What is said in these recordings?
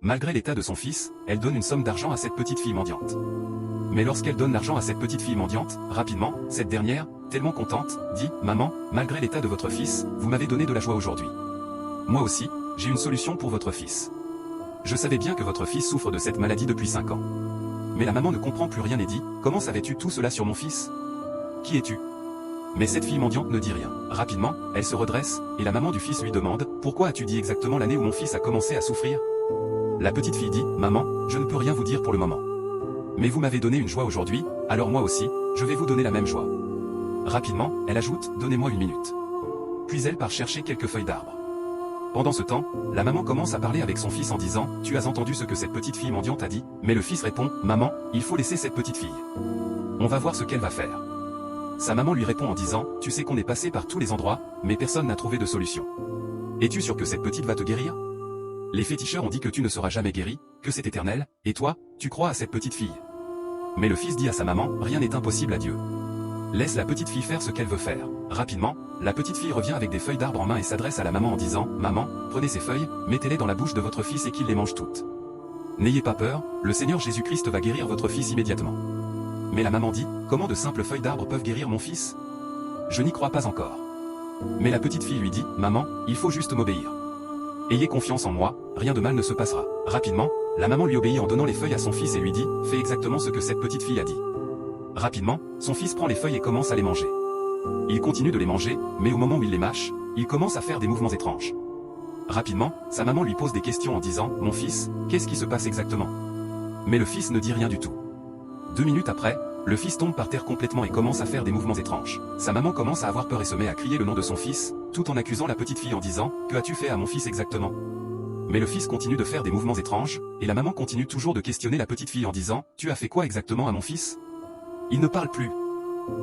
Malgré l'état de son fils, elle donne une somme d'argent à cette petite fille mendiante. Mais lorsqu'elle donne l'argent à cette petite fille mendiante, rapidement, cette dernière, tellement contente, dit « Maman, malgré l'état de votre fils, vous m'avez donné de la joie aujourd'hui. Moi aussi, j'ai une solution pour votre fils. Je savais bien que votre fils souffre de cette maladie depuis 5 ans. Mais la maman ne comprend plus rien et dit « Comment savais-tu tout cela sur mon fils? Qui es-tu » Mais cette fille mendiante ne dit rien. Rapidement, elle se redresse, et la maman du fils lui demande « Pourquoi as-tu dit exactement l'année où mon fils a commencé à souffrir ?» La petite fille dit « Maman, je ne peux rien vous dire pour le moment. Mais vous m'avez donné une joie aujourd'hui, alors moi aussi, je vais vous donner la même joie. » Rapidement, elle ajoute « Donnez-moi une minute. » Puis elle part chercher quelques feuilles d'arbre. Pendant ce temps, la maman commence à parler avec son fils en disant « Tu as entendu ce que cette petite fille mendiante a dit ?» Mais le fils répond « Maman, il faut laisser cette petite fille. On va voir ce qu'elle va faire. » Sa maman lui répond en disant « Tu sais qu'on est passé par tous les endroits, mais personne n'a trouvé de solution. Es-tu sûr que cette petite va te guérir? Les féticheurs ont dit que tu ne seras jamais guéri, que c'est éternel, et toi, tu crois à cette petite fille. » Mais le fils dit à sa maman « Rien n'est impossible à Dieu. Laisse la petite fille faire ce qu'elle veut faire. » Rapidement, la petite fille revient avec des feuilles d'arbre en main et s'adresse à la maman en disant « Maman, prenez ces feuilles, mettez-les dans la bouche de votre fils et qu'il les mange toutes. N'ayez pas peur, le Seigneur Jésus-Christ va guérir votre fils immédiatement. » Mais la maman dit « Comment de simples feuilles d'arbre peuvent guérir mon fils? Je n'y crois pas encore. » Mais la petite fille lui dit « Maman, il faut juste m'obéir. Ayez confiance en moi, rien de mal ne se passera. » Rapidement, la maman lui obéit en donnant les feuilles à son fils et lui dit « Fais exactement ce que cette petite fille a dit. » Rapidement, son fils prend les feuilles et commence à les manger. Il continue de les manger, mais au moment où il les mâche, il commence à faire des mouvements étranges. Rapidement, sa maman lui pose des questions en disant « Mon fils, qu'est-ce qui se passe exactement ?» Mais le fils ne dit rien du tout. 2 minutes après, le fils tombe par terre complètement et commence à faire des mouvements étranges. Sa maman commence à avoir peur et se met à crier le nom de son fils, tout en accusant la petite fille en disant « Que as-tu fait à mon fils exactement ?» Mais le fils continue de faire des mouvements étranges, et la maman continue toujours de questionner la petite fille en disant « Tu as fait quoi exactement à mon fils ?» Il ne parle plus.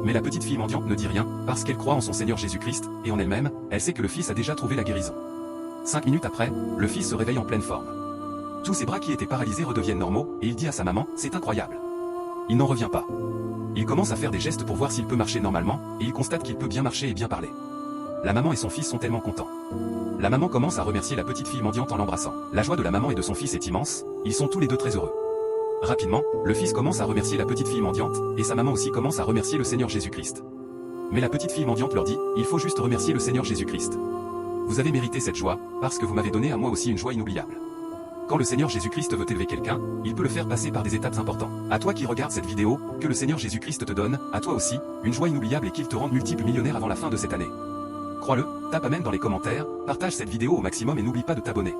Mais la petite fille mendiante ne dit rien, parce qu'elle croit en son Seigneur Jésus-Christ, et en elle-même, elle sait que le fils a déjà trouvé la guérison. 5 minutes après, le fils se réveille en pleine forme. Tous ses bras qui étaient paralysés redeviennent normaux, et il dit à sa maman « C'est incroyable. » Il n'en revient pas. Il commence à faire des gestes pour voir s'il peut marcher normalement, et il constate qu'il peut bien marcher et bien parler. La maman et son fils sont tellement contents. La maman commence à remercier la petite fille mendiante en l'embrassant. La joie de la maman et de son fils est immense, ils sont tous les deux très heureux. Rapidement, le fils commence à remercier la petite fille mendiante, et sa maman aussi commence à remercier le Seigneur Jésus-Christ. Mais la petite fille mendiante leur dit « Il faut juste remercier le Seigneur Jésus-Christ. Vous avez mérité cette joie, parce que vous m'avez donné à moi aussi une joie inoubliable. » Quand le Seigneur Jésus-Christ veut élever quelqu'un, il peut le faire passer par des étapes importantes. À toi qui regardes cette vidéo, que le Seigneur Jésus-Christ te donne, à toi aussi, une joie inoubliable et qu'il te rende multiple millionnaire avant la fin de cette année. Crois-le, tape Amen dans les commentaires, partage cette vidéo au maximum et n'oublie pas de t'abonner.